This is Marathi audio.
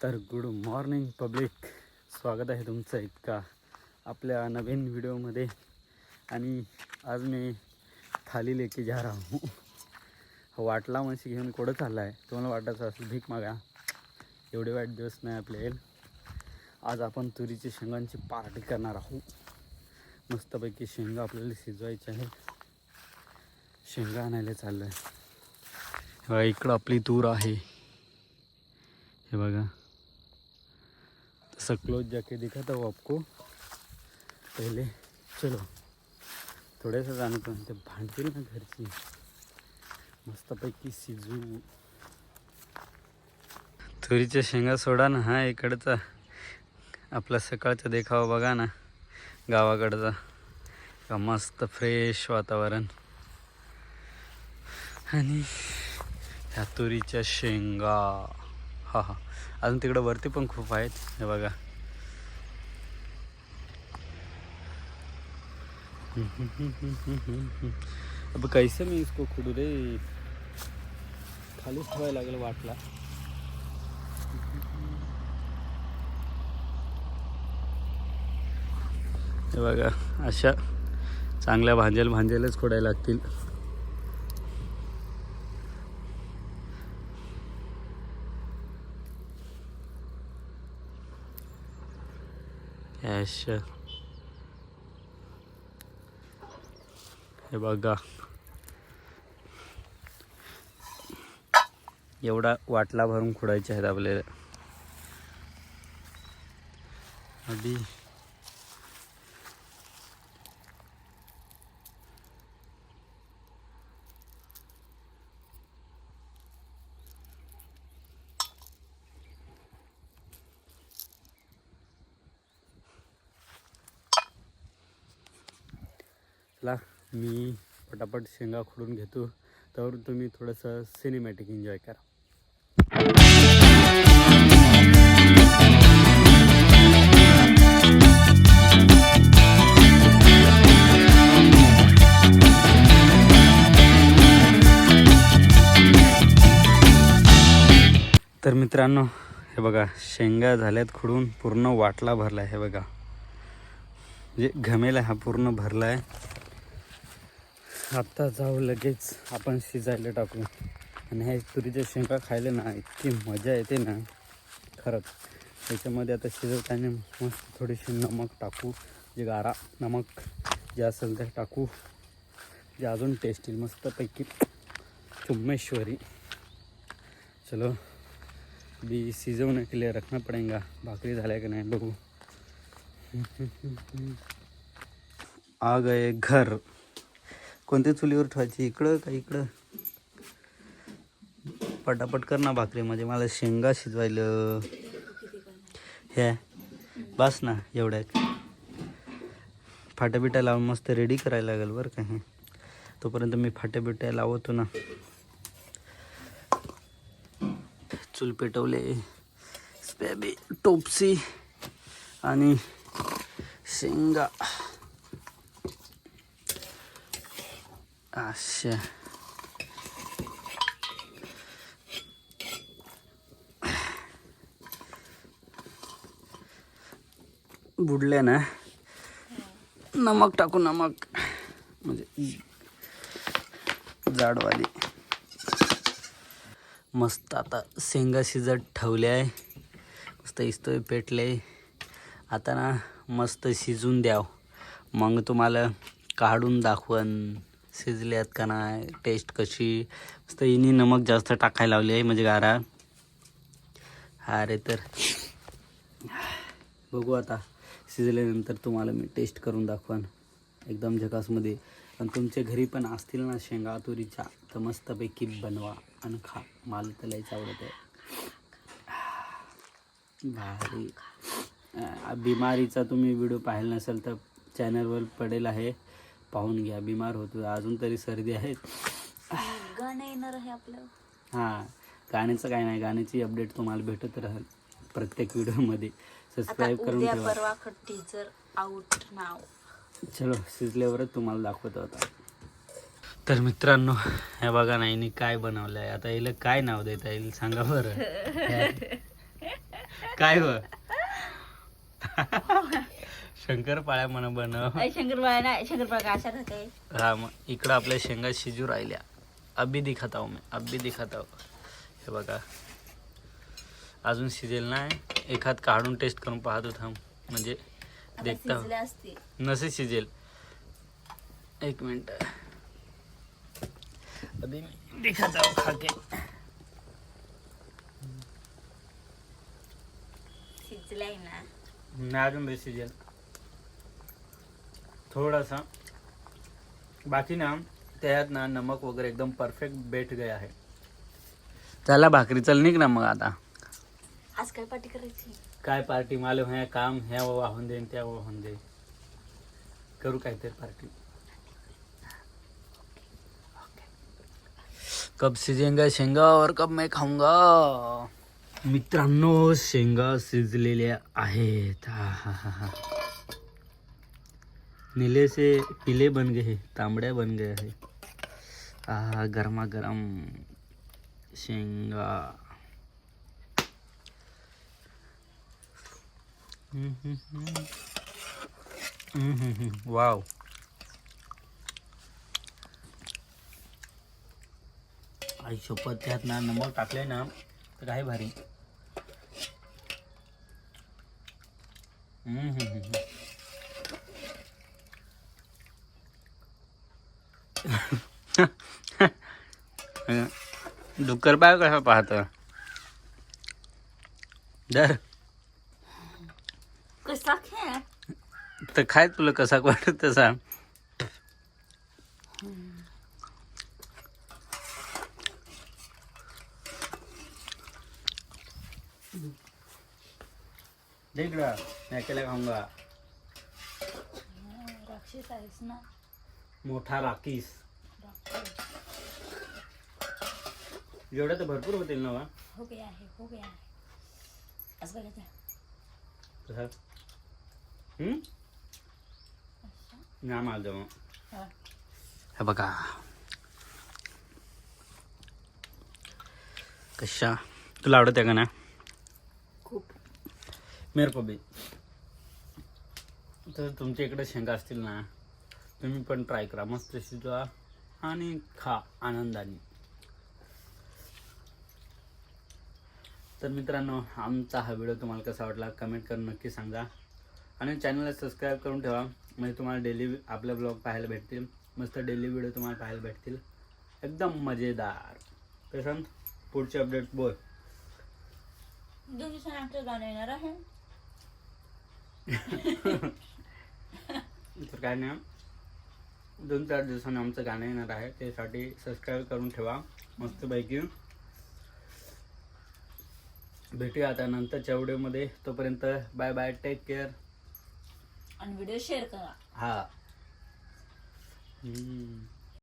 तर गुड मॉर्निंग पब्लिक, स्वागत आहे तुमचं इतका आपल्या नवीन व्हिडिओमध्ये। आणि आज मी थाली लेके जा रहा हूँ। वाटला म्हशी घेऊन कुठं चालला आहे तुम्हाला वाटायचं असेल भीक मागा, एवढे वाईट दिवस नाही आपले येईल। आज आपण तुरीची शेंगांची पार्टी करणार आहोत। मस्तपैकी शेंगा आपल्याला शिजवायचे आहे, शेंगा आणायला चाललो आहे। इकडं आपली तूर आहे, हे बघा। ऐसा क्लोज जाके दिखाता हूँ आपको। पहले चलो थोड्यासा जाणं पण ते भांडतील ना घरची, मस्तपैकी शिजू। तुरीच्या शेंगा सोडा ना, हा इकडचा आपला सकाळचा देखावा बघा ना, गावाकडचा का मस्त फ्रेश वातावरण। आणि ह्या तुरीच्या शेंगा, हा हा, अजून तिकडं वरती पण खूप आहेत, हे बघा। अब कैसे मी इसको खुडू रे, खालीच ठेवायला लागेल वाटला। हे बघा, अशा चांगल्या भांजेलच खोडायला लागतील। अशा हे बघा, एवढा वाटला भरून खोडायचे आहेत आपल्याला। अभी चला मी पटापट शेंगा खोडून घेतो, तर तुम्ही थोडंसं सिनेमॅटिक एन्जॉय करा। तर मित्रांनो, हे बघा, शेंगा झाल्यात खोडून, पूर्ण वाटला भरला आहे, हे बघा। म्हणजे घमेला हा पूर्ण भरला आहे। आता जाऊ लगेच आपण शिजायला टाकू। आणि ह्या तुरीच्या शेंगा खायला ना इतकी मजा येते ना, खरंच। त्याच्यामध्ये आता शिजवताना मस्त थोडीशी नमक टाकू, जे गारा नमक जे असेल ते टाकू, जे अजून टेस्ट येईल मस्तपैकी चुम्मेश्वरी। चलो भी सिजवने के लिए रखना पड़ेगा, भाकरी झाल्या की नाही बघू। आ गए घर। कोणत्या चुलीवर ठेवायची, इकडं का इकडं? पटापट कर ना भाकरी, म्हणजे मला शेंगा शिजवायला हे बस ना, एवढ्या फाट्याबिट्या लावून मस्त रेडी करायला लागेल बरं का। हे तोपर्यंत मी फाट्याबिट्या लावतो ना। चूल पेटवले, स्पॅबी टोपसी आणि शेंगा अशा। बुडले ना, नमक टाकू, नमक म्हणजे जाडवाली। मस्त आता शेंगा शिजत ठेवले आहे, मस्त इस्तोय पेटले। आता ना मस्त शिजून द्याव, मग तुम्हाला काढून दाखवन शिजल्यात का नाही, टेस्ट कशी। मस्त इनी नमक जास्त टाकायला लावली आहे, म्हणजे गारा। अरे तर बघू आता शिजल्यानंतर तुम्हाला मी टेस्ट करून दाखवन एकदम झकासमध्ये। आणि तुमच्या घरी पण असतील ना शेंगा तुरीच्या, तर मस्तपैकी बनवा आणि खा, मला तर लयच आवडत आहे भारी। बिमारीचा तुम्ही व्हिडिओ पाहिला नसेल तर चॅनलवर पडेल आहे, पाहून घ्या। बिमार होतो अजून तरी, सर्दी आहे। गाणं येणार आहे आपलं। हां, गाण्याचं काय नाही, गाण्याची अपडेट तुम्हाला भेटत राहील प्रत्येक व्हिडिओमध्ये। सबस्क्राईब करून ठेवा। परवा टीजर आउट नाव। चलो शिजल्यावरच तुम्हाला दाखवतो आता। तर मित्रांनो, हे बघा ना, हिने काय बनवलं आहे। आता हिला काय नाव देता येईल सांगा बरं? काय व शंकरपाळ्या म्हणा बनव. शंकरपाळ्या नाही, शंकरपाळ्या अशा राहते. हा मग इकडं आपल्या शेंगा शिजू राहिल्या. अभी दिखाता हूं मैं, अभी दिखाता हूं. हे बघा अजून शिजेल नाही. एखाद काढून टेस्ट करून पाहतो थांब, म्हणजे देखता शिजले असते. नसे शिजेल. एक मिनट अभी मैं दिखाता हूं खा के. शिजलाय ना. नाही अजून बी शिजेल थोडासा बाकी ना. त्यात ना नमक वगैरे एकदम परफेक्ट बैठ गया है. चला भाकरी चल निघ ना मग आता. आज काय पार्टी करायची? काय पार्टी मालूम है, काम ह्या वाहून दे त्या वाहून दे, करू काहीतरी पार्टी. कब शिजेंगा शेंगा और कब मैं खाऊंगा. मित्रांनो शेंगा शिजलेल्या आहेत. आहाहा. नीले से पीले बन गए, तांबड्या बन गए है. गरमा गरम शेंगा. वाव. आई शपथ त्यात ना नमक टाकले ना तर काय भारी. डुक्कर पाय कसा पाहतो दर कसा खेळ? तर काय तुला कसा वाटत तसा. देख रहा मैं अकेला खाऊंगा. राक्षस आहेस ना. मोठा राकीस. एवढं तर भरपूर होतील ना. हो गया है, हो गया है. असं बघायचं. तसा ना माझं मग. हे बघा कशा तुला आवडत आहे का ना. खूप. मेरे को भी. तर तुमच्या इकडे शेंगा असतील ना तुम्ही पण ट्राय करा. मस्त शिजवा आणि खा आनंदाने. तर मित्रांनो आमचा हा व्हिडिओ तुम्हाला कसा वाटला कमेंट करून नक्की सांगा. आणि चॅनलला सबस्क्राईब करून ठेवा, म्हणजे तुम्हाला डेली आपले ब्लॉग पाहायला भेटतील. मस्त डेली व्हिडिओ तुम्हाला पाहायला भेटतील एकदम मजेदार. कसं पुढचे अपडेट बोल. 2 दिवसांनी आमचं गाणं येणार आहे. तर काय नाही 2-4 दिवसांनी आमचं गाणं येणार आहे. त्यासाठी सबस्क्राईब करून ठेवा मस्तपैकी. भेटूया आता नंतरच्या व्हिडिओमध्ये. तोपर्यंत बाय बाय, टेक केअर. आणि व्हिडिओ शेअर करा. हा.